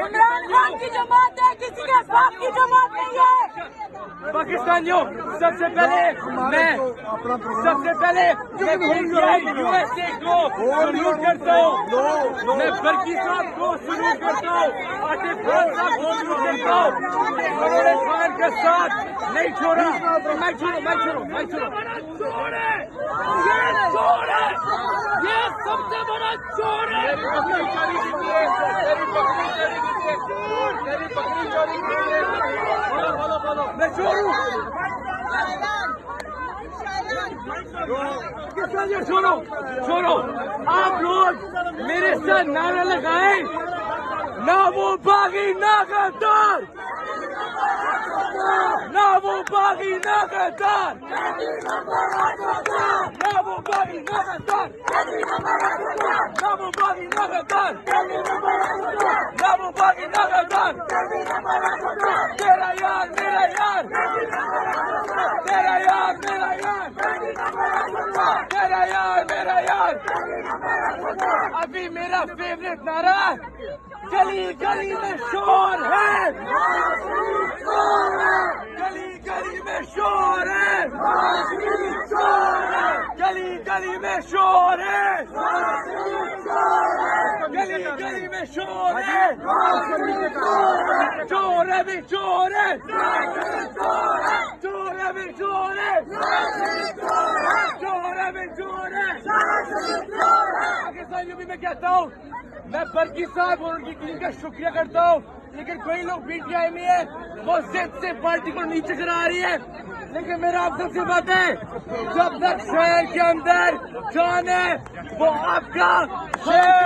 इमरान खान की जमात है, किसी के बाप की जमात नहीं है। पाकिस्तानियों, सबसे पहले मैं यूएसए को सल्यूट करता हूँ। मैं बरकी साहब को सल्यूट करता हूँ, आतिफ खान साहब को सल्यूट करता हूँ। इमरान खान का साथ नहीं छोड़ा। मैं छोड़ो ये सबसे बड़ा चोर है। मैं चोर हूँ। छोड़ो आप लोग मेरे साथ नारा लगाए, ना वो बागी ना गद्दार, ना वो बागी ना गद्दार, ना वो बागी ना गद्दार, ना वो बागी ना गद्दार, ना वो बागी ना गद्दार। तेरा यार मेरा यार, तेरा यार मेरा यार, तेरा यार मेरा यार। अभी मेरा फेवरेट नारा गली गली में शोर है, गली गली में शोर है, गली गली में शोर है, गली गली में शोर है। चोर है भी चोर है, चोर है भी चोर है, चोर है भी चोर है। पाकिस्तानियों भी मैं कहता हूँ, मैं बरकी साहब और उनकी टीम का शुक्रिया करता हूँ, लेकिन कोई लोग पीटीआई में है, वो जिद से पार्टी को नीचे करा रही है। लेकिन मेरा आप सबसे बात है, जब तक शहर के अंदर जान है वो आपका शहर